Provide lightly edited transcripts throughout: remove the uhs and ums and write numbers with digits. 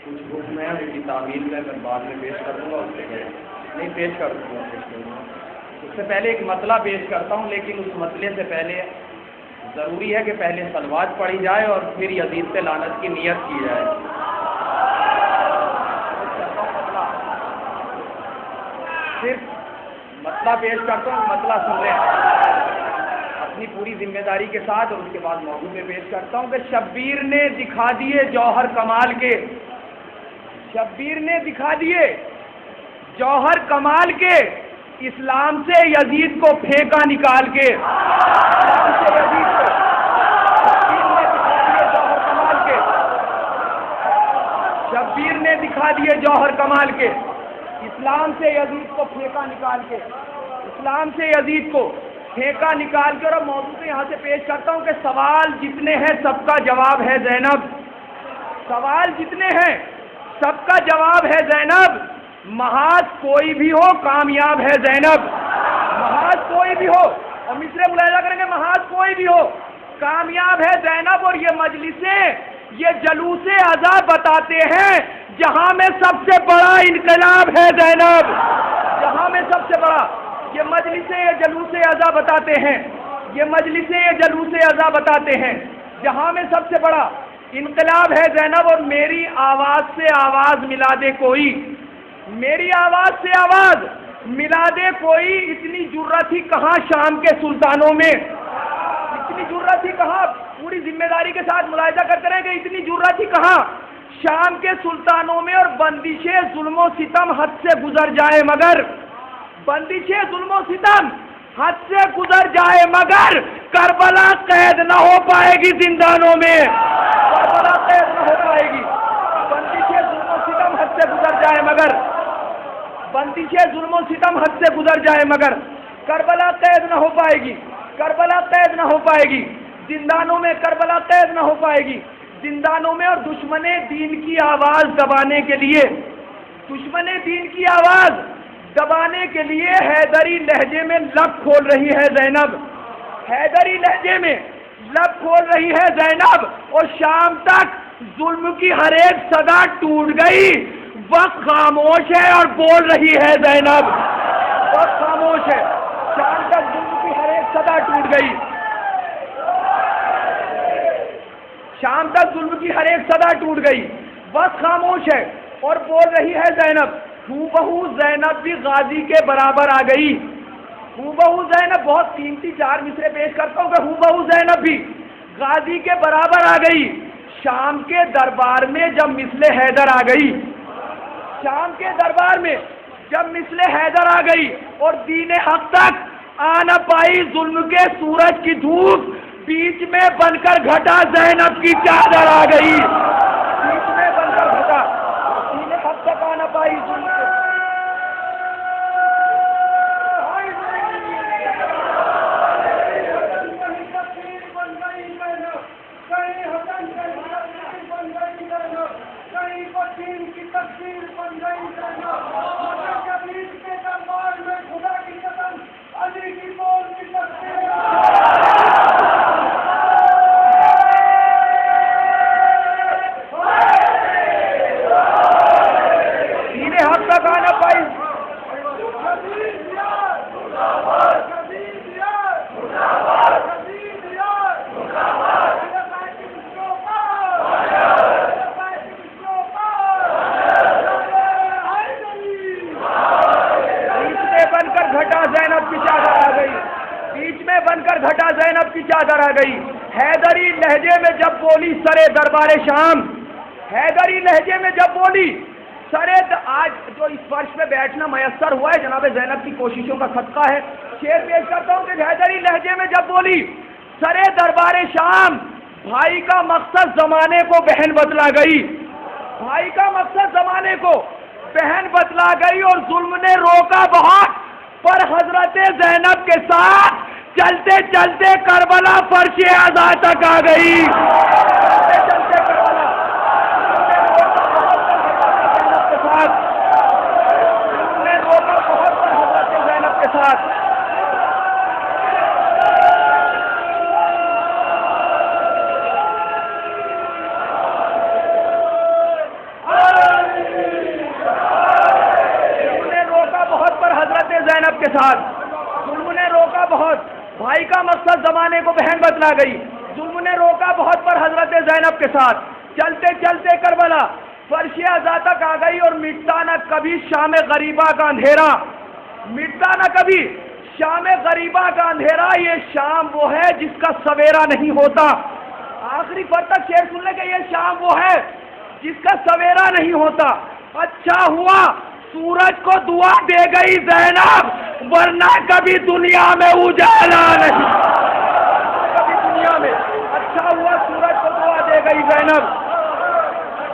کچھ حکم ہے ان کی تعمیل میں بعد میں پیش کر دوں گا، اس سے نہیں پیش کر دوں گا۔ اس سے پہلے ایک مسئلہ پیش کرتا ہوں، لیکن اس مسئلے سے پہلے ضروری ہے کہ پہلے صلوات پڑھی جائے اور پھر یزید سے لعنت کی نیت کی جائے۔ صرف مسئلہ پیش کرتا ہوں، مسئلہ سن لیں اپنی پوری ذمہ داری کے ساتھ، اور اس کے بعد موضوع پہ پیش کرتا ہوں کہ شبیر نے دکھا دیے جوہر کمال کے، شبیر نے دکھا دیے جوہر کمال کے، اسلام سے یزید کو پھینکا نکال کے، اسلام سے یزید کو شبیر نے دکھا دیے جوہر کمال کے، اسلام سے یزید کو پھینکا نکال کے، اسلام سے یزید کو پھینکا نکال کے۔ اور موضوع سے یہاں سے پیش کرتا ہوں کہ سوال جتنے ہیں سب کا جواب ہے زینب، سوال جتنے ہیں سب کا جواب ہے زینب، محاذ کوئی بھی ہو کامیاب ہے زینب، محاذ کوئی بھی ہو، اور مصرے ملاحظہ کریں گے، محاذ کوئی بھی ہو کامیاب ہے زینب۔ اور یہ مجلسیں یہ جلوس عزا بتاتے ہیں جہاں میں سب سے بڑا انقلاب ہے زینب، جہاں میں سب سے بڑا، یہ مجلسیں یہ جلوس عزا بتاتے ہیں، یہ مجلسیں یہ جلوس عزا بتاتے ہیں جہاں میں سب سے بڑا انقلاب ہے زینب۔ اور میری آواز سے آواز ملا دے کوئی، میری آواز سے آواز ملا دے کوئی، اتنی جرأت ہی کہاں شام کے سلطانوں میں، اتنی جرأت ہی کہاں، پوری ذمہ داری کے ساتھ ملاحظہ کرتے رہے کہ اتنی جرأت ہی کہاں شام کے سلطانوں میں۔ اور بندش ظلم و ستم حد سے گزر جائے مگر، بندش ظلم و ستم حد سے گزر جائے مگر، کربلا قید نہ ہو پائے گی زندانوں میں، کربلا قید نہ ہو پائے گی، بندش ظلم و ستم حد سے گزر جائے مگر، بندش ظلم و ستم حد سے گزر جائے مگر، کربلا قید نہ ہو پائے گی، کربلا قید نہ ہو پائے گی زندانوں میں، کربلا قید نہ ہو پائے گی زندانوں میں۔ اور دشمن دین کی آواز دبانے کے لیے، دشمن دین کی آواز دبانے کے لیے حیدری لہجے میں لب کھول رہی ہے زینب، حیدری لہجے میں لب کھول رہی ہے زینب۔ اور شام تک ظلم کی ہر ایک صدا ٹوٹ گئی، وقت خاموش ہے اور بول رہی ہے زینب، وقت خاموش ہے، شام تک ظلم کی ہر ایک صدا ٹوٹ گئی، شام تک ظلم کی ہر ایک صدا ٹوٹ گئی، وقت خاموش ہے اور بول رہی ہے زینب۔ ہو بہو زینب بھی غازی کے برابر آ گئی، ہو بہو زینب، بہت قیمتی 4 مصرے پیش کرتا ہوں کہ ہو بہو زینب بھی غازی کے برابر آ گئی، شام کے دربار میں جب مثل حیدر آ گئی، شام کے دربار میں جب مثل حیدر آ گئی، اور دین حق تک آ نہ پائی ظلم کے سورج کی دھوپ، بیچ میں بن کر گھٹا زینب کی چادر آ گئی، بیچ میں بن کر گھٹا، دین حق تک آ نہ پائی ظلم کے، زینب کی چادر آ گئی۔ حیدری لہجے میں جب بولی سرے دربار شام، حیدری لہجے میں جب بولی سرے، آج جو اس فرش پہ بیٹھنا میسر ہوا ہے جناب زینب کی کوششوں کا صدقہ ہے، شعر پیش کرتا ہوں کہ حیدری لہجے میں جب بولی سرے دربار شام، بھائی کا مقصد زمانے کو بہن بتلا گئی، بھائی کا مقصد زمانے کو بہن بتلا گئی، اور ظلم نے روکا بہت پر حضرت زینب کے ساتھ چلتے چلتے کربلا فرش عزا تک آ گئی، چلتے چلتے کربلا کے ساتھ، ظلم نے روکا بہت پر حضرت زینب کے ساتھ۔ ساتھ. ظلم نے روکا بہت، بھائی کا مقصد زمانے کو بہن بتلا گئی. ظلم نے روکا بہت پر حضرت زینب کے ساتھ چلتے چلتے کربلا فرش ازا تک آ گئی، اور مٹتا نہ کبھی شام غریبہ کا اندھیرا، مٹتا نہ کبھی شام غریبہ کا اندھیرا. یہ شام وہ ہے جس کا سویرا نہیں ہوتا. آخری پر تک شعر سن لیں کہ یہ شام وہ ہے جس کا سویرا نہیں ہوتا. اچھا ہوا سورج کو دعا دے گئی زینب، ورنہ کبھی دنیا میں اجالا نہیں. کبھی دنیا میں اچھا ہوا سورج کو دعا دے گئی زینب،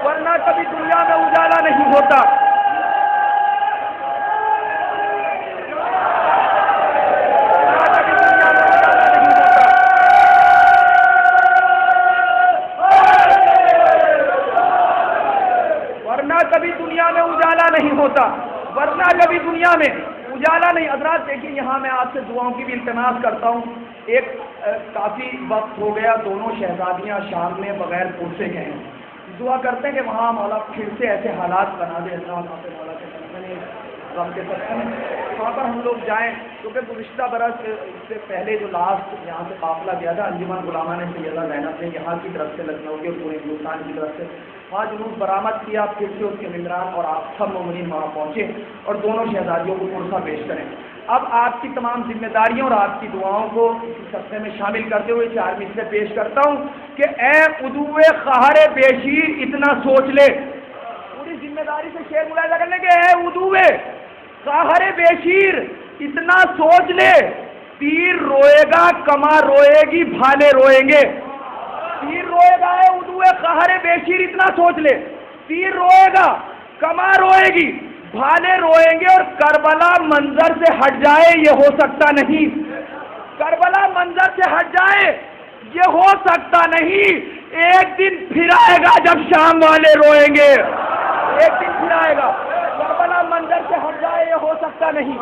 ورنہ کبھی دنیا میں اجالا نہیں ہوتا. کبھی دنیا میں اجالا نہیں ہوتا، ورنہ کبھی دنیا میں اجالا نہیں. حضرات دیکھیے یہاں میں آپ سے دعاؤں کی بھی التماس کرتا ہوں. ایک کافی وقت ہو گیا دونوں شہزادیاں شام میں بغیر پرسے گئے ہیں. دعا کرتے ہیں کہ وہاں مولا پھر سے ایسے حالات بنا دے اللہ مولا کے غم کے سب وہاں پر ہم لوگ جائیں، کیونکہ گزشتہ برس سے پہلے جو لاسٹ یہاں سے قافلہ گیا تھا انجمن غلامہ نے سیدہ زینب نے یہاں کی طرف سے لکھنؤ کے پورے ہندوستان کی طرف سے وہاں جلوس برآمد کیا. پھر سے اس کے ممبران اور آپ سب مومنین وہاں پہنچے اور دونوں شہزادیوں کو پرسہ پیش کریں. اب آپ کی تمام ذمہ داریوں اور آپ کی دعاؤں کو اس صفحے میں شامل کرتے ہوئے 4 مصرے پیش کرتا ہوں کہ اے عدو قہر بیشیر اتنا سوچ لے. پوری ذمہ داری سے شعر ملاحظہ کرنے کے اے عدو قہر بیشیر اتنا سوچ لے، تیر روئے گا کما روئے گی بھالے روئیں گے. تیر روئے گا اے عدو قہر بیشیر اتنا سوچ لے، تیر روئے گا کما روئے گی بھالے روئیں گے. اور کربلا منظر سے ہٹ جائے یہ ہو سکتا نہیں، کربلا منظر سے ہٹ جائے یہ ہو سکتا نہیں. ایک دن پھر آئے گا جب شام والے روئیں گے، ایک دن پھر آئے گا. کربلا منظر سے ہٹ جائے یہ ہو سکتا نہیں،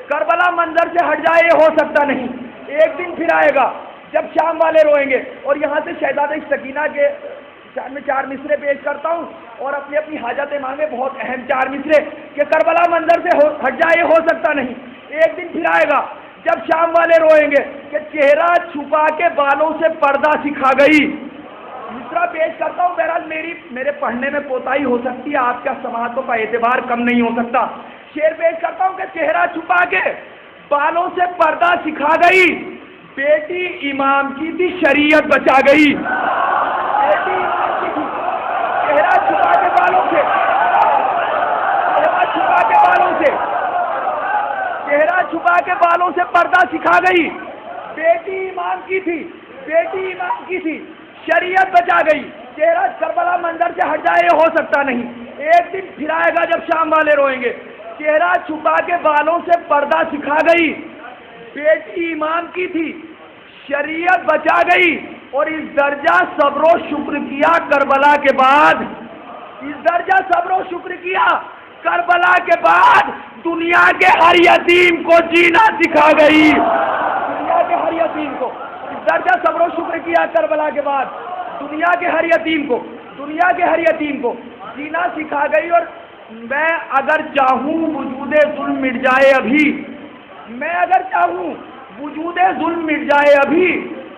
کربلا منظر سے ہٹ جائے یہ ہو سکتا نہیں. ایک دن پھر آئے گا جب شام والے روئیں گے. اور یہاں سے شہزادہ سکینہ کے میں 4 مصرے پیش کرتا ہوں اور اپنی اپنی حاجتیں مانگے. بہت اہم 4 مصرے کہ کربلا منظر سے ہٹ جائے یہ ہو سکتا نہیں. ایک دن پھر آئے گا جب شام والے روئیں گے کہ چہرہ چھپا کے بالوں سے پردہ سکھا گئی. مصرا پیش کرتا ہوں. بہرحال میرے پڑھنے میں کوتاہی ہو سکتی ہے، آپ کا سماعتوں کا اعتبار کم نہیں ہو سکتا. شعر پیش کرتا ہوں کہ چہرہ چھپا کے بالوں سے پردہ سکھا گئی، بیٹی امام کی تھی شریعت بچا گئی. بیٹی امام کی تھی، چہرہ چھپا کے بالوں سے، چہرہ چھپا کے بالوں سے، چہرہ چھپا کے بالوں سے پردہ سکھا گئی. بیٹی امام کی تھی، بیٹی امام کی تھی شریعت بچا گئی. چہرہ کربلا منظر سے ہٹ جائے یہ ہو سکتا نہیں. ایک دن پھر آئے گا جب شام والے روئیں گے. چہرہ چھپا کے بالوں سے پردہ سکھا گئی، بیٹی امام کی تھی شریعت بچا گئی. اور اس درجہ صبر و شکر کیا کربلا کے بعد، اس درجہ صبر و شکر کیا کربلا کے بعد دنیا کے ہر یتیم کو جینا سکھا گئی. دنیا کے ہر یتیم کو اس درجہ صبر و شکر کیا کربلا کے بعد دنیا کے ہر یتیم کو، دنیا کے ہر یتیم کو جینا سکھا گئی. اور میں اگر چاہوں وجود ظلم مٹ جائے ابھی، میں اگر چاہوں وجود ظلم مٹ جائے ابھی،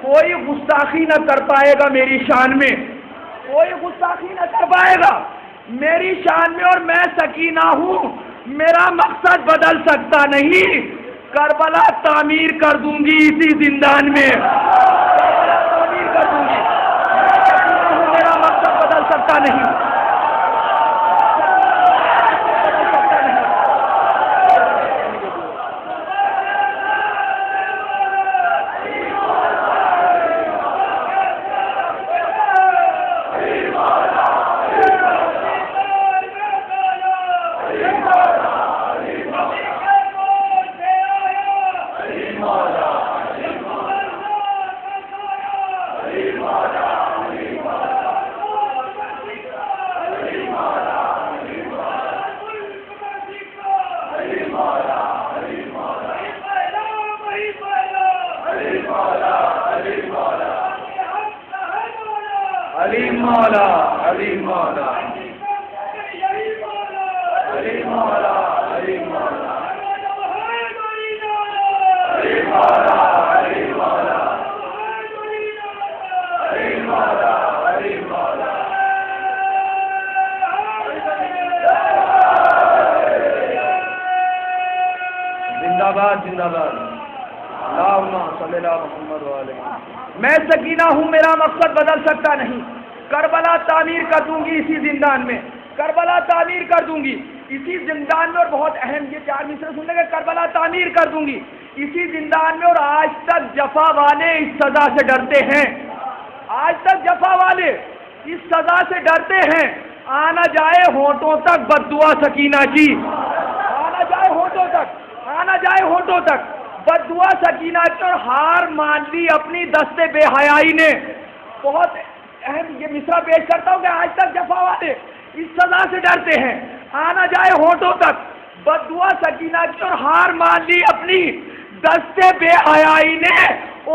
کوئی گستاخی نہ کر پائے گا میری شان میں، کوئی گستاخی نہ کر پائے گا میری شان میں. اور میں سکینہ ہوں، میرا مقصد بدل سکتا نہیں. کربلا تعمیر کر دوں گی اسی زندان میں، کربلا تعمیر کر دوں گی. سکینہ ہوں، میرا مقصد بدل سکتا نہیں. میں سکینہ ہوں، میرا مقصد بدل سکتا نہیں، کربلا تعمیر کر دوں گی اسی زندان میں، کربلا تعمیر کر دوں گی اسی زندان میں، اور بہت اہم یہ 4 مصرے سن لیں گے، کربلا تعمیر کر دوں گی اسی زندان میں، اور آج تک جفا والے اس سزا سے ڈرتے ہیں، آج تک جفا والے اس سزا سے ڈرتے ہیں، آنا جائے ہونٹوں تک بد دعا سکینہ کی، آنا جائے ہونٹوں تک، آنا جائے ہونٹوں تک بد دعا سکینہ کی، اور ہار مان لی اپنی دست بے حیائی نے۔ بہت اہم یہ مصرع پیش کرتا ہوں کہ آج تک جفا والے اس سزا سے ڈرتے ہیں، آنا جائے ہونٹوں تک بد دعا سکینہ کی، اور ہار مان لی اپنی دست بے حیائی نے،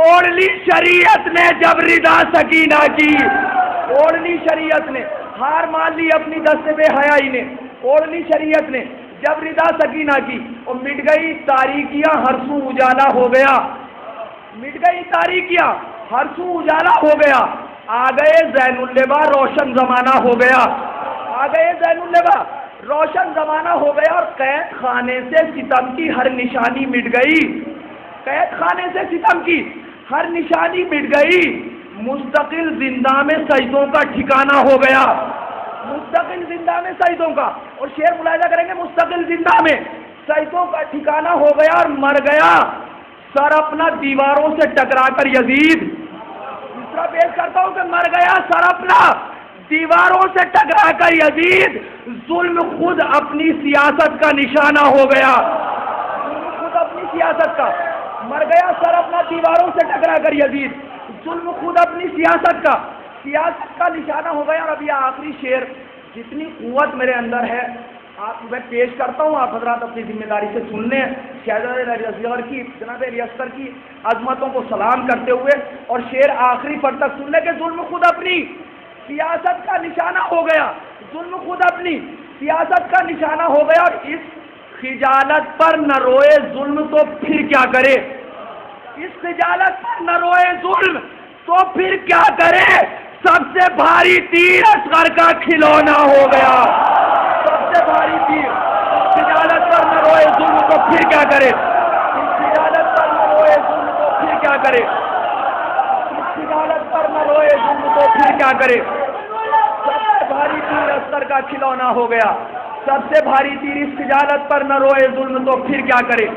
اوڑھ لی شریعت نے جب رضا سکینہ کی، اوڑھ لی شریعت نے، ہار مان لی اپنی دست بے حیائی نے، اوڑھ لی شریعت نے جب رضا سکینہ کی، اور مٹ گئی تاریکیاں ہر سو اجالا ہو گیا، مٹ گئی تاریکیاں ہر سو اجالا ہو گیا، آ گئے زین اللبا روشن زمانہ ہو گیا، آ گئے زین اللبا روشن زمانہ ہو گیا، اور قید خانے سے ستم کی ہر نشانی مٹ گئی، قید خانے سے ستم کی ہر نشانی مٹ گئی، مستقل زندہ میں سجدوں کا ٹھکانہ ہو گیا، مستقل زندہ میں سجدوں کا، اور شعر ملاحظہ کریں گے، مستقل زندہ میں سجدوں کا ٹھکانہ ہو گیا، اور مر گیا سر اپنا دیواروں سے ٹکرا کر یزید، دوسرا پیش کرتا ہوں کہ مر گیا سر اپنا دیواروں سے ٹکرا کر یزید، ظلم خود اپنی سیاست کا نشانہ ہو گیا، ظلم خود اپنی سیاست کا، مر گیا سر اپنا دیواروں سے ٹکرا کر یزید، ظلم خود اپنی سیاست کا نشانہ ہو گیا۔ اور اب یہ آخری شعر، جتنی قوت میرے اندر ہے آپ میں پیش کرتا ہوں، آپ حضرات اپنی ذمہ داری سے سن لیں، شہزادہ علی اصغر کی، جناب علی اصغر کی عظمتوں کو سلام کرتے ہوئے، اور شعر آخری پر تک سن لیں کہ ظلم خود اپنی سیاست کا نشانہ ہو گیا، ظلم خود اپنی سیاست کا نشانہ ہو گیا، اور اس خجالت پر نہ روئے ظلم تو پھر کیا کرے، اس خجالت پر نہ روئے ظلم تو پھر کیا کرے، سب سے بھاری تیر اصغر کا کھلونا ہو گیا، سب سے بھاری تیر، خجالت پر نہ روئے ظلم تو پھر کیا کرے، اس خجالت پر نہ روئے ظلم تو پھر کیا کرے، اس خجالت پر نہ روئے ظلم تو پھر کیا کرے، سب سے بھاری تیر اصغر کا کھلونا ہو گیا، سب سے بھاری تیر، اس خجالت پر نہ روئے ظلم تو پھر کیا کرے،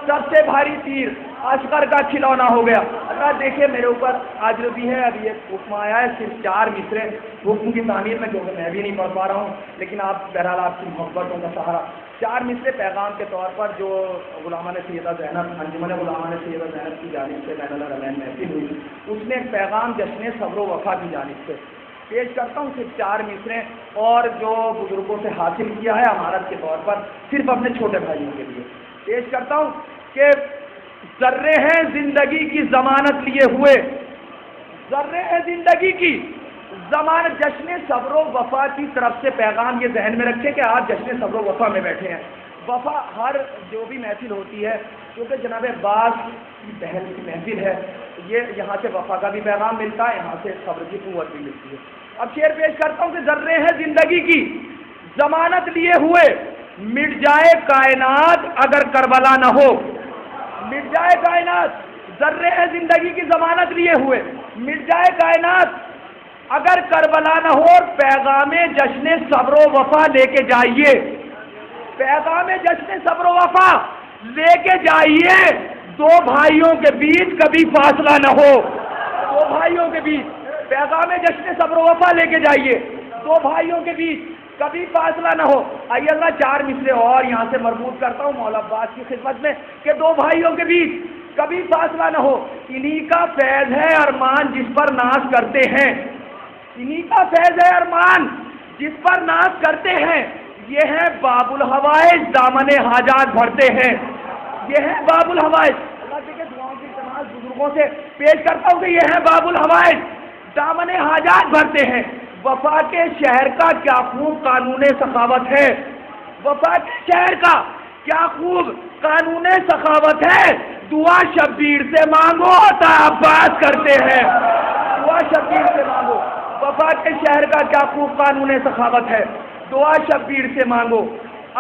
سب سے بھاری تیر اصغر کا کھلونا ہو گیا۔ اللہ دیکھیں میرے اوپر آج جو بھی ہے، اب یہ حکم آیا ہے صرف 4 مصرے حکم کی تعمیر میں، کیونکہ میں بھی نہیں پڑھ پا رہا ہوں، لیکن آپ بہرحال آپ کی محبتوں کا سہارا 4 مصرے پیغام کے طور پر جو غلامان سیدہ زینب، انجمن غلامان سیدہ زینب کی جانب سے بین الحرمین محفل ہوئی، اس میں ایک پیغام جشن صبر و وفا کی جانب سے پیش کرتا ہوں، صرف 4 مصرے، اور جو بزرگوں سے حاصل کیا ہے امانت کے طور پر، صرف اپنے چھوٹے بھائیوں کے لیے پیش کرتا ہوں کہ ذرے ہیں زندگی کی ضمانت لیے ہوئے، ذرے ہیں زندگی کی ضمانت، جشن صبر و وفا کی طرف سے پیغام، یہ ذہن میں رکھیں کہ آپ جشن صبر و وفا میں بیٹھے ہیں۔ وفا ہر جو بھی محفل ہوتی ہے، کیونکہ جناب عباس کی بہن کی محفل ہے، یہ یہاں سے وفا کا بھی پیغام ملتا ہے، یہاں سے صبر کی قوت بھی ملتی ہے۔ اب شعر پیش کرتا ہوں کہ ذرے ہیں زندگی کی ضمانت لیے ہوئے، مٹ جائے کائنات اگر کربلا نہ ہو، مٹ جائے کائنات، ذرے ہیں زندگی کی ضمانت لیے ہوئے، مٹ جائے کائنات اگر کربلا نہ ہو، اور پیغام جشن صبر و وفا لے کے جائیے، پیغام جشن صبر و وفا لے کے جائیے، 2 بھائیوں کے بیچ کبھی فاصلہ نہ ہو، 2 بھائیوں کے بیچ پیغام جشن صبر و وفا لے کے جائیے، 2 بھائیوں کے بیچ کبھی فاصلہ نہ ہو۔ آئیے اللہ 4 مصرے اور یہاں سے مربوط کرتا ہوں مولا عباس کی خدمت میں کہ 2 بھائیوں کے بیچ کبھی فاصلہ نہ ہو، انہی کا فیض ہے ارمان جس پر ناز کرتے ہیں، انہی کا فیض ہے ارمان جس پر ناز کرتے ہیں، یہ ہے باب الحوائج دامن حاجات بھرتے ہیں، یہ ہے باب الحوائج۔ اللہ دیکھیں دعاؤں کی تمام بزرگوں سے پیش کرتا ہوں کہ یہ ہے باب الحوائج دامن حاجات بھرتے ہیں، وفا کے شہر کا کیا خوب قانون سخاوت ہے، وفا کے شہر کا کیا خوب قانون سخاوت ہے، دعا شبیر سے مانگو عطا عباس کرتے ہیں، دعا شبیر سے مانگو، وفا کے شہر کا کیا خوب قانون سخاوت ہے، دعا شبیر سے مانگو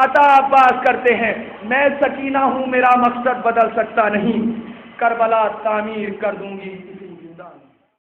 عطا عباس کرتے ہیں، میں سکینہ ہوں میرا مقصد بدل سکتا نہیں، کربلا تعمیر کر دوں گی